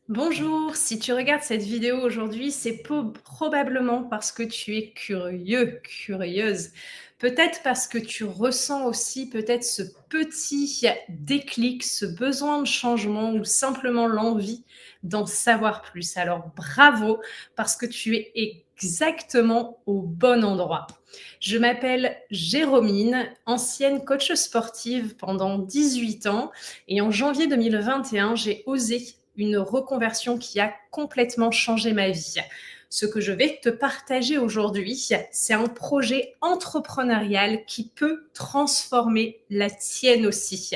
Bonjour, si tu regardes cette vidéo aujourd'hui, c'est probablement parce que tu es curieux, curieuse. Peut-être parce que tu ressens aussi peut-être ce petit déclic, ce besoin de changement ou simplement l'envie d'en savoir plus. Alors bravo parce que tu es exactement au bon endroit. Je m'appelle Jérômine, ancienne coach sportive pendant 18 ans et en janvier 2021, j'ai osé une reconversion qui a complètement changé ma vie. Ce que je vais te partager aujourd'hui, c'est un projet entrepreneurial qui peut transformer la tienne aussi.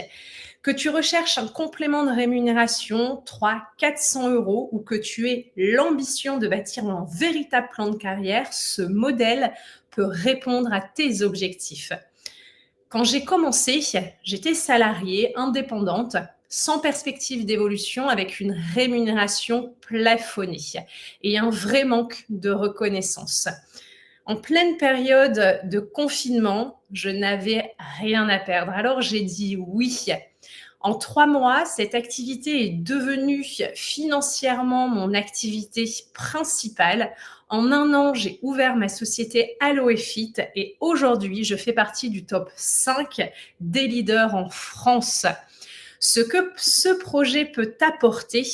Que tu recherches un complément de rémunération, 300-400 € ou que tu aies l'ambition de bâtir un véritable plan de carrière, ce modèle peut répondre à tes objectifs. Quand j'ai commencé, j'étais salariée, indépendante, sans perspective d'évolution, avec une rémunération plafonnée et un vrai manque de reconnaissance. En pleine période de confinement, je n'avais rien à perdre. Alors j'ai dit oui. En 3 mois, cette activité est devenue financièrement mon activité principale. En un an, j'ai ouvert ma société Aloe Fit et aujourd'hui, je fais partie du top 5 des leaders en France. Ce que ce projet peut t'apporter,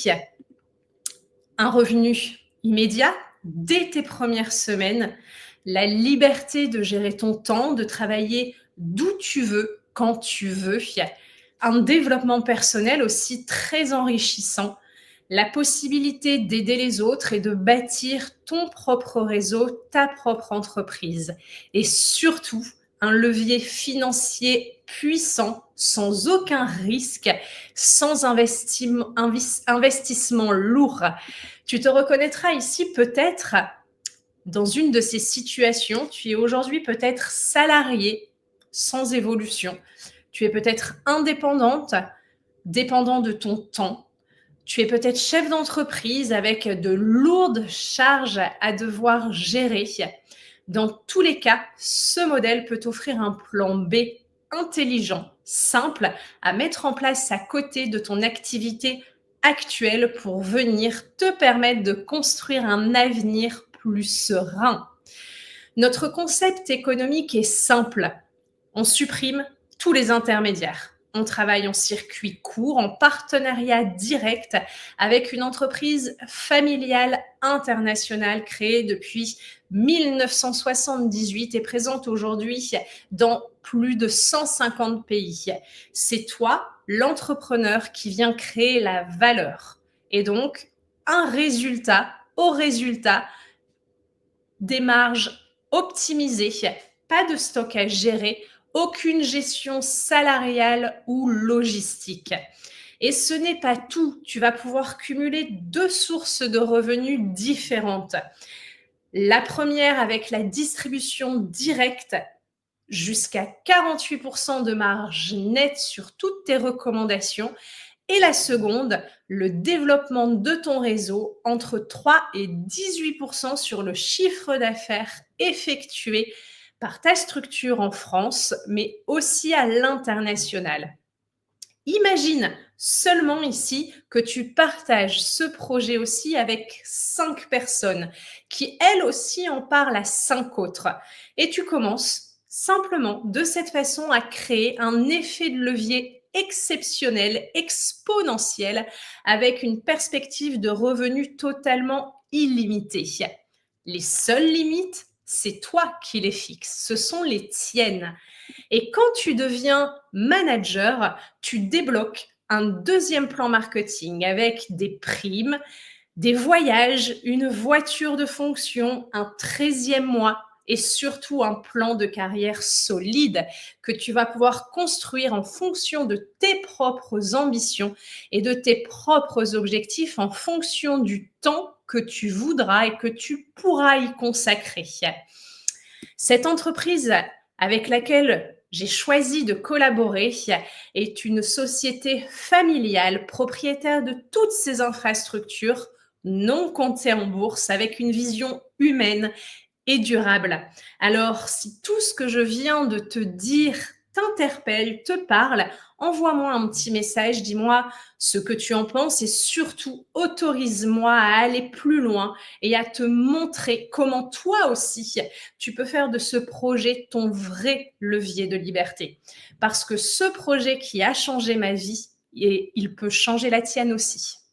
un revenu immédiat dès tes premières semaines, la liberté de gérer ton temps, de travailler d'où tu veux, quand tu veux, un développement personnel aussi très enrichissant, la possibilité d'aider les autres et de bâtir ton propre réseau, ta propre entreprise. Et surtout, un levier financier puissant, sans aucun risque, sans investissement lourd. Tu te reconnaîtras ici peut-être dans une de ces situations. Tu es aujourd'hui peut-être salarié sans évolution. Tu es peut-être indépendante, dépendant de ton temps. Tu es peut-être chef d'entreprise avec de lourdes charges à devoir gérer. Dans tous les cas, ce modèle peut t'offrir un plan B intelligent, simple, à mettre en place à côté de ton activité actuelle pour venir te permettre de construire un avenir plus serein. Notre concept économique est simple. On supprime tous les intermédiaires. On travaille en circuit court, en partenariat direct avec une entreprise familiale internationale créée depuis 1978 et présente aujourd'hui dans plus de 150 pays. C'est toi, l'entrepreneur, qui vient créer la valeur. Et donc, un résultat au résultat, des marges optimisées, pas de stock à gérer, aucune gestion salariale ou logistique. Et ce n'est pas tout, tu vas pouvoir cumuler 2 sources de revenus différentes. La première avec la distribution directe, jusqu'à 48% de marge nette sur toutes tes recommandations. Et la seconde, le développement de ton réseau, entre 3 et 18% sur le chiffre d'affaires effectué par ta structure en France, mais aussi à l'international. Imagine seulement ici que tu partages ce projet aussi avec 5 personnes qui elles aussi en parlent à 5 autres. Et tu commences simplement de cette façon à créer un effet de levier exceptionnel, exponentiel, avec une perspective de revenus totalement illimitée. Les seules limites, c'est toi qui les fixes, ce sont les tiennes. Et quand tu deviens manager, tu débloques un deuxième plan marketing avec des primes, des voyages, une voiture de fonction, un 13e mois et surtout un plan de carrière solide que tu vas pouvoir construire en fonction de tes propres ambitions et de tes propres objectifs en fonction du temps que tu voudras et que tu pourras y consacrer. Cette entreprise avec laquelle j'ai choisi de collaborer est une société familiale propriétaire de toutes ces infrastructures non cotées en bourse avec une vision humaine et durable. Alors, si tout ce que je viens de te dire t'interpelle, te parle, envoie-moi un petit message, dis-moi ce que tu en penses et surtout autorise-moi à aller plus loin et à te montrer comment toi aussi tu peux faire de ce projet ton vrai levier de liberté. Parce que ce projet qui a changé ma vie, et il peut changer la tienne aussi.